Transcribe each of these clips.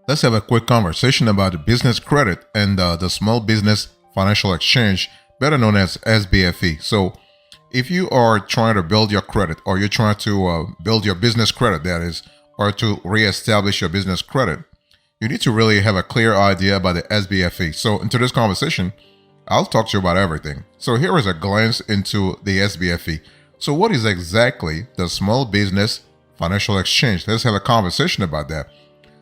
Let's have a quick conversation about the business credit and the Small Business Financial Exchange, better known as SBFE. So, if you are trying to build your credit, or you're trying to build your business credit, that is, or to reestablish your business credit, you need to really have a clear idea about the SBFE. So, into this conversation, I'll talk to you about everything. So, here is a glance into the SBFE. So, what is exactly the Small Business Financial Exchange? Let's have a conversation about that.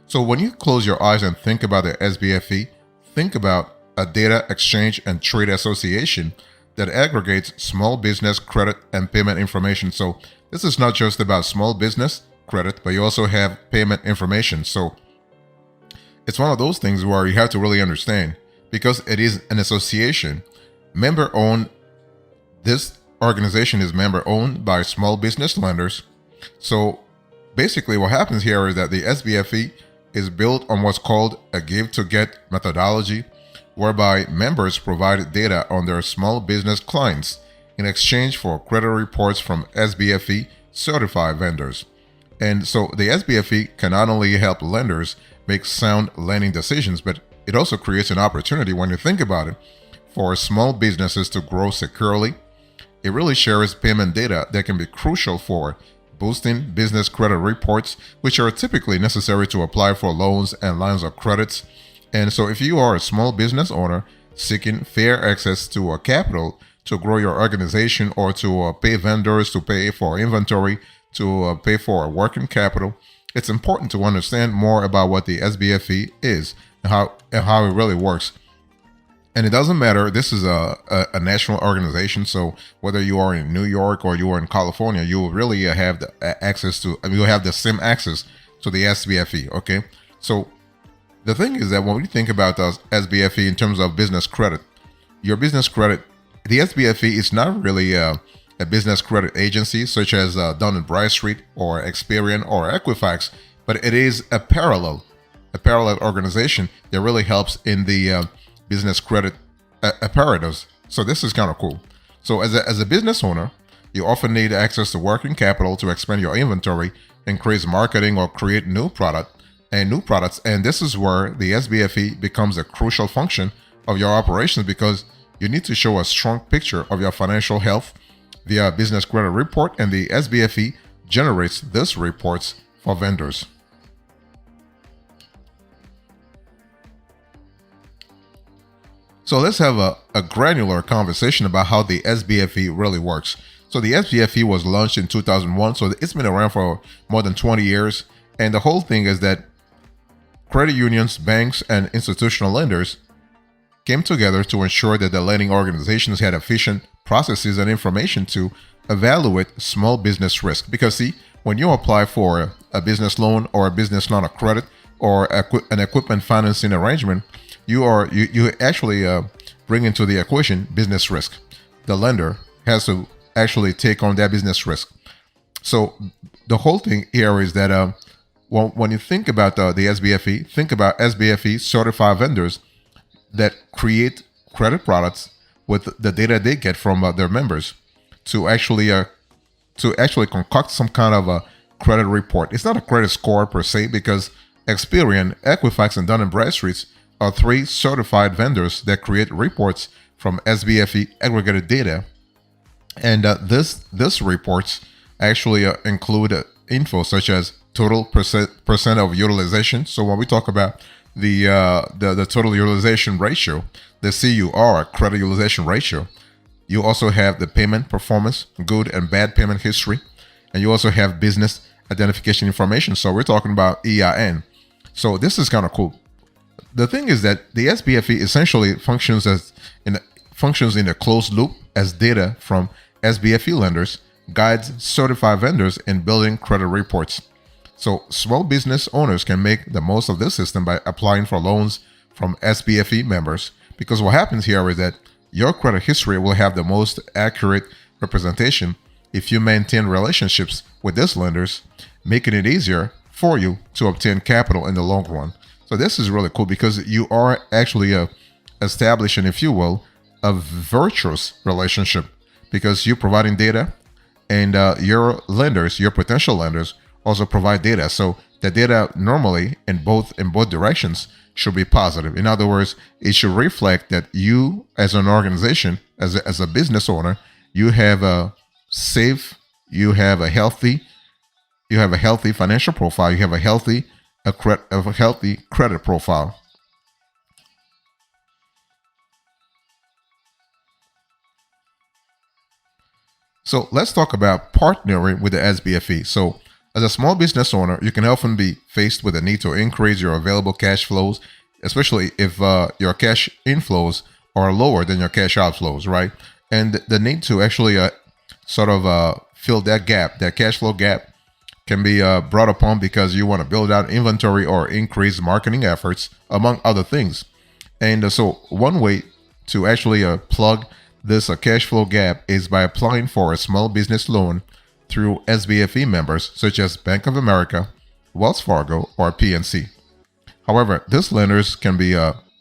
So when you close your eyes and think about the SBFE, think about a data exchange and trade association that aggregates small business credit and payment information. So this is not just about small business credit, but you also have payment information. So it's one of those things where you have to really understand, because it is an association, member owned. This organization is member owned by small business lenders. So basically what happens here is that the SBFE is built on what's called a give-to-get methodology, whereby members provide data on their small business clients in exchange for credit reports from SBFE certified vendors. And so the SBFE can not only help lenders make sound lending decisions, but it also creates an opportunity, when you think about it, for small businesses to grow securely. It really shares payment data that can be crucial for boosting business credit reports, which are typically necessary to apply for loans and lines of credits. And so if you are a small business owner seeking fair access to capital to grow your organization, or to pay vendors, to pay for inventory, to pay for working capital, it's important to understand more about what the SBFE is and how it really works. And it doesn't matter, this is a national organization, so whether you are in New York or you are in California, you will really have the access to, you'll have the same access to the SBFE, okay? So the thing is that when we think about the SBFE in terms of business credit, your business credit, the SBFE is not really a business credit agency such as Dun & Bradstreet or Experian or Equifax, but it is a parallel organization that really helps in the business credit apparatus. So this is kind of cool. So as a business owner, you often need access to working capital to expand your inventory, increase marketing, or create new products. And this is where the SBFE becomes a crucial function of your operations, because you need to show a strong picture of your financial health via business credit report, and the SBFE generates these reports for vendors. So let's have a granular conversation about how the SBFE really works. So the SBFE was launched in 2001, so it's been around for more than 20 years. And the whole thing is that credit unions, banks, and institutional lenders came together to ensure that the lending organizations had efficient processes and information to evaluate small business risk. Because see, when you apply for a business loan or a business line of credit or an equipment financing arrangement, you actually bring into the equation business risk. The lender has to actually take on that business risk. So the whole thing here is that when you think about the SBFE, think about SBFE certified vendors that create credit products with the data they get from their members to actually concoct some kind of a credit report. It's not a credit score per se, because Experian, Equifax, and Dun & Bradstreet are 3 certified vendors that create reports from SBFE aggregated data. And this reports actually include info such as total percent of utilization. So when we talk about the total utilization ratio, the CUR, credit utilization ratio, you also have the payment performance, good and bad payment history, and you also have business identification information. So we're talking about EIN. So this is kind of cool. The thing is that the SBFE essentially functions in a closed loop as data from SBFE lenders guides certified vendors in building credit reports. So small business owners can make the most of this system by applying for loans from SBFE members, because what happens here is that your credit history will have the most accurate representation if you maintain relationships with these lenders, making it easier for you to obtain capital in the long run. So this is really cool, because you are actually establishing, if you will, a virtuous relationship, because you're providing data, and your potential lenders, also provide data. So the data normally in both directions should be positive. In other words, it should reflect that you as an organization, as a business owner, you have a safe, you have a healthy, you have a healthy financial profile, you have a healthy credit profile. So let's talk about partnering with the SBFE. So as a small business owner, you can often be faced with a need to increase your available cash flows, especially if your cash inflows are lower than your cash outflows, right? And the need to actually sort of fill that gap, that cash flow gap, can be brought upon because you want to build out inventory or increase marketing efforts, among other things. And so one way to actually plug this cash flow gap is by applying for a small business loan through SBFE members such as Bank of America, Wells Fargo, or PNC. However, these lenders can be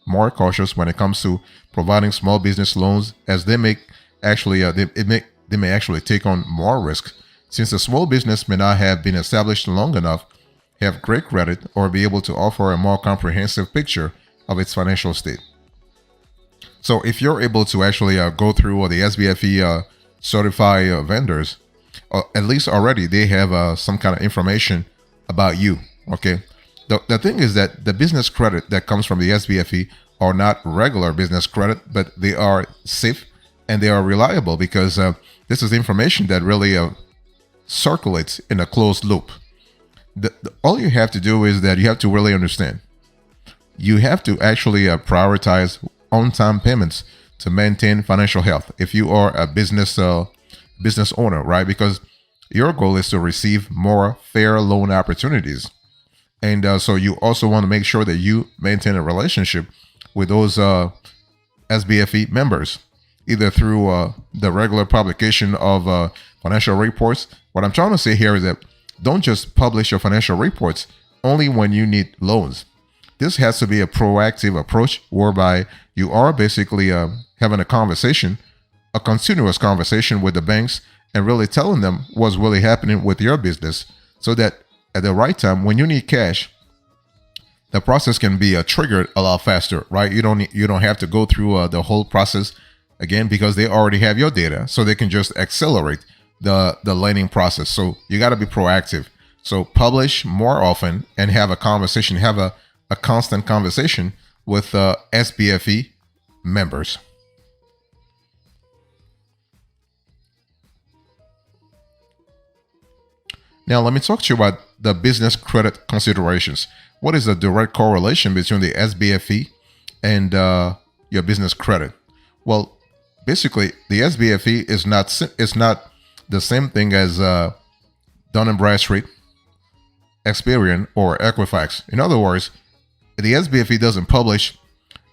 more cautious when it comes to providing small business loans, as they may actually they may actually take on more risk, since a small business may not have been established long enough, have great credit, or be able to offer a more comprehensive picture of its financial state. So if you're able to actually go through the SBFE certified vendors, at least already they have some kind of information about you. Okay. The thing is that the business credit that comes from the SBFE are not regular business credit, but they are safe and they are reliable because this is information that really circulates in a closed loop. All you have to do is that you have to really understand. You have to actually prioritize on-time payments to maintain financial health if you are a business owner, right? Because your goal is to receive more fair loan opportunities. And so you also want to make sure that you maintain a relationship with those SBFE members, either through the regular publication of financial reports. What I'm trying to say here is that don't just publish your financial reports only when you need loans. This has to be a proactive approach whereby you are basically having a conversation, a continuous conversation with the banks, and really telling them what's really happening with your business, so that at the right time when you need cash, the process can be triggered a lot faster, right? You don't have to go through the whole process again, because they already have your data, so they can just accelerate the lending process. So you got to be proactive. So publish more often and have a conversation, have a constant conversation with SBFE members. Now, let me talk to you about the business credit considerations. What is the direct correlation between the SBFE and your business credit? Well, basically, the SBFE is not the same thing as Dun & Bradstreet, Experian, or Equifax. In other words, the SBFE doesn't publish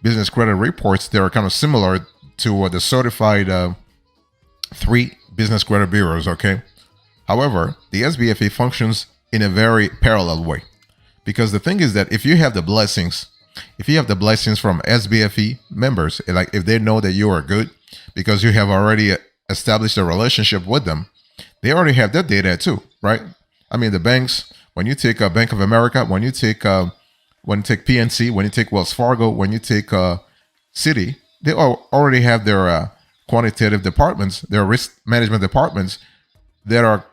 business credit reports that are kind of similar to the certified 3 business credit bureaus, okay? However, the SBFE functions in a very parallel way, because the thing is that if you have the blessings from SBFE members, like if they know that you are good because you have already established a relationship with them, they already have that data too, right? I mean, the banks, when you take Bank of America, when you take PNC, when you take Wells Fargo, when you take Citi, they already have their quantitative departments, their risk management departments that are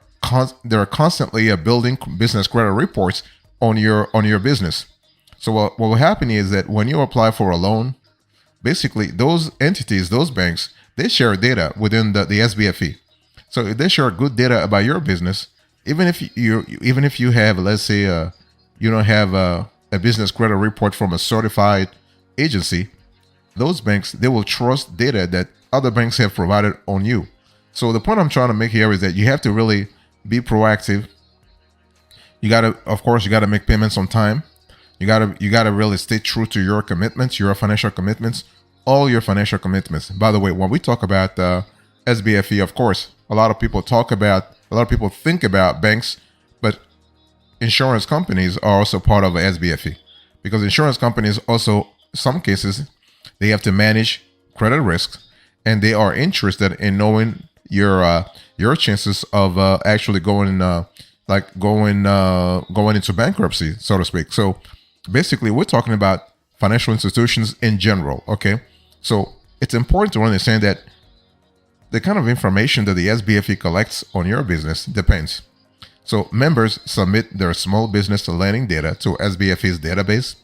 constantly building business credit reports on your business. So what will happen is that when you apply for a loan, basically those entities, those banks, they share data within the SBFE. So if they share good data about your business, even if you have, let's say, you don't have a business credit report from a certified agency, those banks, they will trust data that other banks have provided on you. So the point I'm trying to make here is that you have to really be proactive. Of course, you gotta make payments on time. You gotta really stay true to your commitments, your financial commitments, all your financial commitments. By the way, when we talk about SBFE, of course, a lot of people think about banks, but insurance companies are also part of SBFE, because insurance companies also, some cases, they have to manage credit risks, and they are interested in knowing your chances of actually going like going into bankruptcy, so to speak. So basically, we're talking about financial institutions in general. Okay, so it's important to understand that the kind of information that the SBFE collects on your business depends. So members submit their small business lending data to SBFE's database,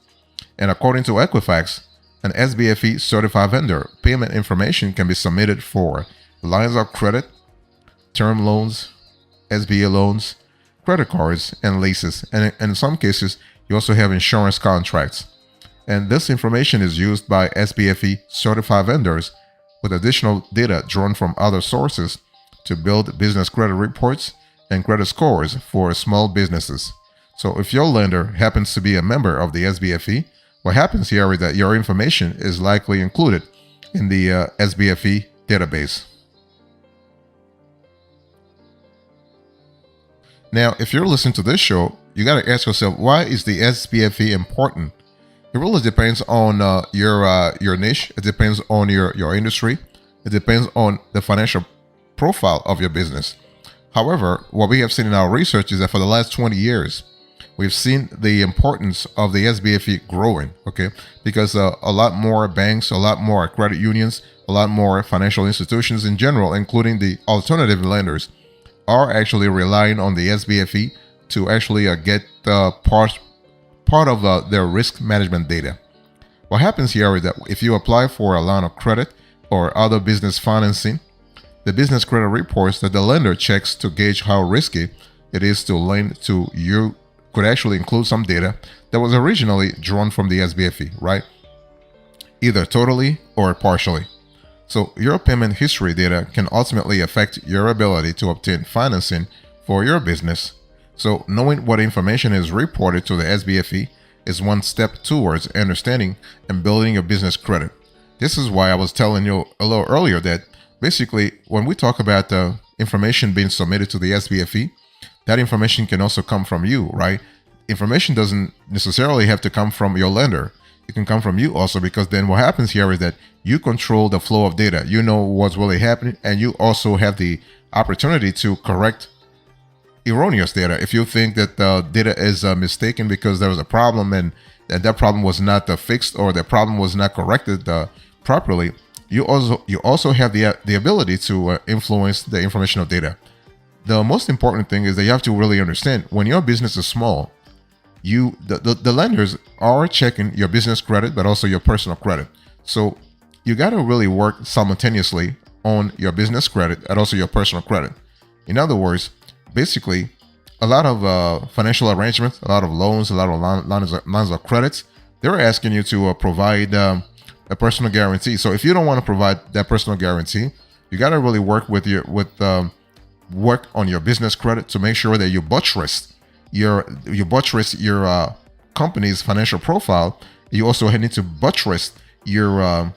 and according to Equifax, an SBFE certified vendor payment information can be submitted for lines of credit, term loans, SBA loans, credit cards, and leases. And in some cases, you also have insurance contracts. And this information is used by SBFE certified vendors with additional data drawn from other sources to build business credit reports and credit scores for small businesses. So if your lender happens to be a member of the SBFE, what happens here is that your information is likely included in the SBFE database. Now, if you're listening to this show, you got to ask yourself, why is the SBFE important? It really depends on your niche. It depends on your industry. It depends on the financial profile of your business. However, what we have seen in our research is that for the last 20 years, we've seen the importance of the SBFE growing, okay? Because a lot more banks, a lot more credit unions, a lot more financial institutions in general, including the alternative lenders, are actually relying on the SBFE to actually get part of their risk management data. What happens here is that if you apply for a line of credit or other business financing, the business credit reports that the lender checks to gauge how risky it is to lend to you could actually include some data that was originally drawn from the SBFE, right? Either totally or partially. So your payment history data can ultimately affect your ability to obtain financing for your business. So knowing what information is reported to the SBFE is one step towards understanding and building your business credit. This is why I was telling you a little earlier that basically when we talk about the information being submitted to the SBFE, that information can also come from you, right? Information doesn't necessarily have to come from your lender. It can come from you also, because then what happens here is that you control the flow of data. You know what's really happening, and you also have the opportunity to correct erroneous data. If you think that the data is mistaken because there was a problem and that problem was not fixed, or the problem was not corrected properly, you also have the ability to influence the information of data. The most important thing is that you have to really understand, when your business is small, the lenders are checking your business credit, but also your personal credit. So you got to really work simultaneously on your business credit and also your personal credit. In other words, basically, a lot of financial arrangements, a lot of loans, a lot of lines of credits, they're asking you to provide a personal guarantee. So if you don't want to provide that personal guarantee, you got to really work work on your business credit to make sure that you buttress your company's financial profile. You also need to buttress your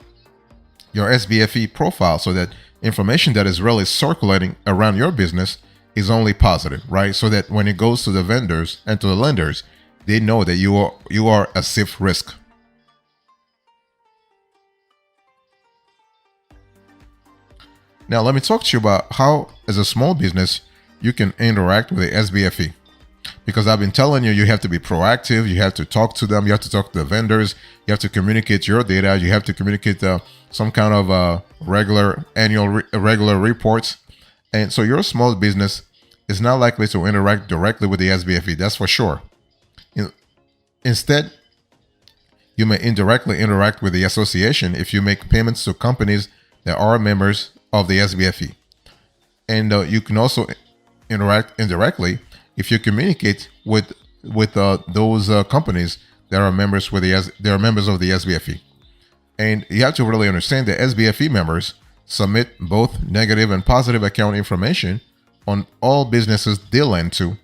SBFE profile, so that information that is really circulating around your business is only positive, right? So that when it goes to the vendors and to the lenders, they know that you are a safe risk. Now, let me talk to you about how, as a small business, you can interact with the SBFE. Because I've been telling you, you have to be proactive. You have to talk to them. You have to talk to the vendors. You have to communicate your data. You have to communicate some kind of regular reports. And so your small business is not likely to interact directly with the SBFE. That's for sure. Instead, you may indirectly interact with the association if you make payments to companies that are members of the SBFE. And you can also interact indirectly if you communicate with those companies that are members of the SBFE. And you have to really understand that SBFE members submit both negative and positive account information on all businesses they lend to.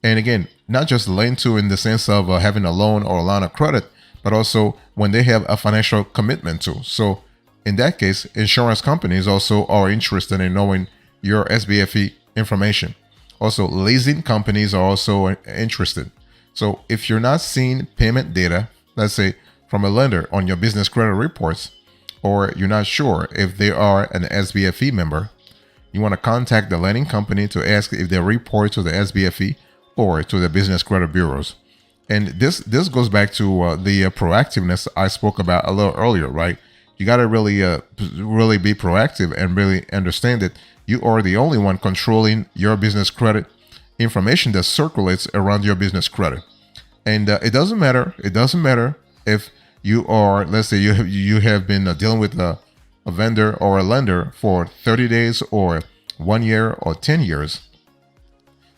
And again, not just lend to in the sense of having a loan or a line of credit, but also when they have a financial commitment to. So in that case, insurance companies also are interested in knowing your SBFE information. Also, leasing companies are also interested. So if you're not seeing payment data, let's say from a lender on your business credit reports, or you're not sure if they are an SBFE member, you want to contact the lending company to ask if they report to the SBFE or to the business credit bureaus. And this goes back to the proactiveness I spoke about a little earlier, right? You got to really be proactive and really understand that you are the only one controlling your business credit information that circulates around your business credit. And it doesn't matter. It doesn't matter if you are, let's say you have been dealing with a vendor or a lender for 30 days or 1 year or 10 years.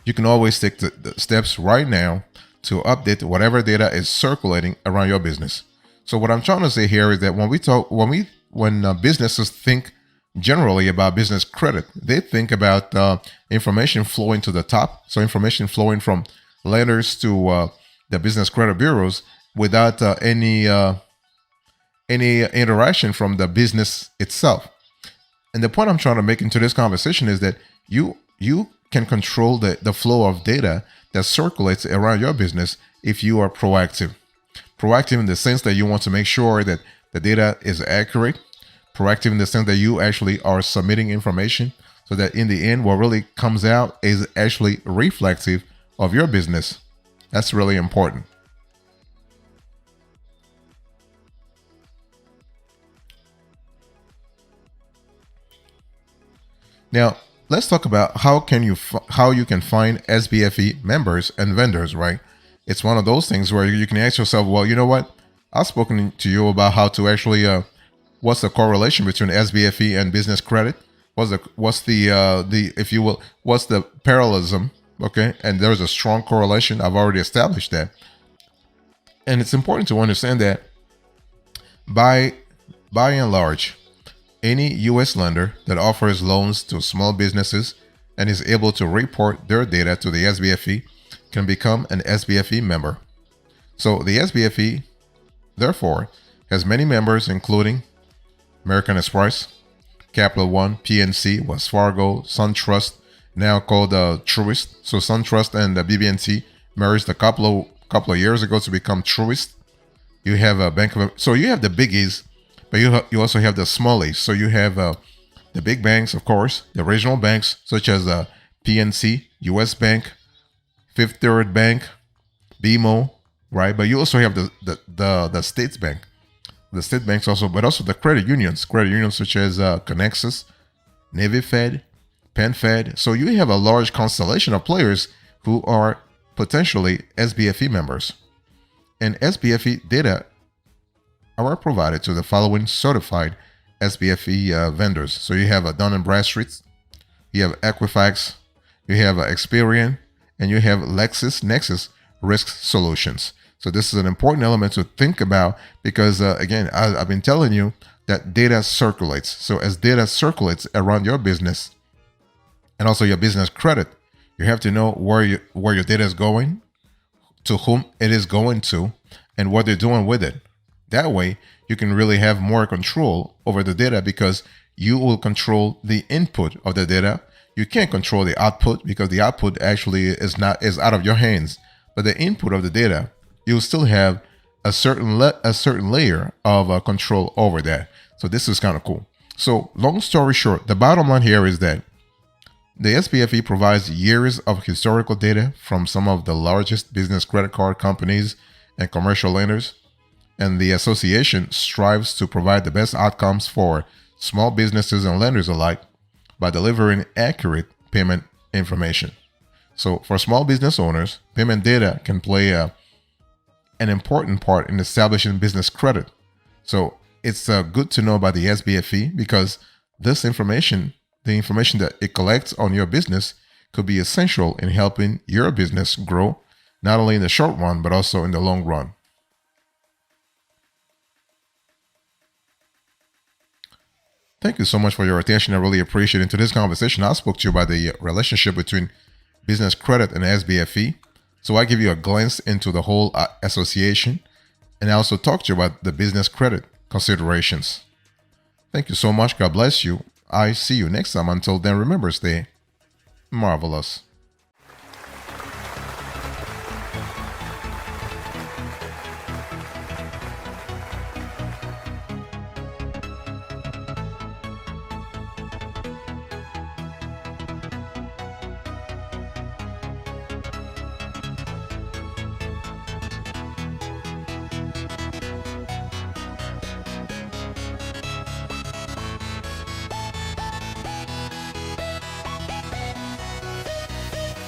You can always take the steps right now to update whatever data is circulating around your business. So what I'm trying to say here is that when businesses think generally about business credit, they think about information flowing to the top. So information flowing from lenders to the business credit bureaus without any interaction from the business itself. And the point I'm trying to make into this conversation is that you can control the flow of data that circulates around your business if you are proactive. Proactive in the sense that you want to make sure that the data is accurate. Proactive in the sense that you actually are submitting information so that in the end, what really comes out is actually reflective of your business. That's really important. Now, let's talk about how you can find SBFE members and vendors, right? It's one of those things where you can ask yourself, well, you know what? I've spoken to you about how to actually what's the correlation between SBFE and business credit? What's the if you will, what's the parallelism? Okay, and there's a strong correlation. I've already established that, and it's important to understand that by and large, any U.S. lender that offers loans to small businesses and is able to report their data to the SBFE can become an SBFE member. So the SBFE, therefore, has many members, including American Express, Capital One, PNC, Wells Fargo, SunTrust, now called Truist. So SunTrust and the BB&T merged a couple of years ago to become Truist. You have a so you have the biggies, but you also have the smallies. So you have the big banks, of course, the regional banks such as PNC, US Bank, Fifth Third Bank, BMO, right? But you also have the states bank, the state banks also, but also the credit unions such as Connexus, Navy Fed, Penn Fed. So you have a large constellation of players who are potentially SBFE members. And SBFE data are provided to the following certified SBFE vendors. So you have Dun & Bradstreet, you have Equifax, you have Experian, and you have LexisNexis Risk Solutions. So this is an important element to think about because, again, I've been telling you that data circulates. So as data circulates around your business and also your business credit, you have to know where your data is going, to whom it is going to, and what they're doing with it. That way, you can really have more control over the data because you will control the input of the data. You can't control the output because the output actually is out of your hands. But the input of the data, you'll still have a certain layer of control over that. So this is kind of cool. So long story short, the bottom line here is that the SBFE provides years of historical data from some of the largest business credit card companies and commercial lenders. And the association strives to provide the best outcomes for small businesses and lenders alike by delivering accurate payment information. So for small business owners, payment data can play an important part in establishing business credit. So it's good to know about the SBFE because this information, the information that it collects on your business, could be essential in helping your business grow, not only in the short run, but also in the long run. Thank you so much for your attention. I really appreciate it. In today's conversation, I spoke to you about the relationship between business credit and SBFE. So I give you a glance into the whole association, and I also talked to you about the business credit considerations. Thank you so much. God bless you. I see you next time. Until then, remember, stay marvelous.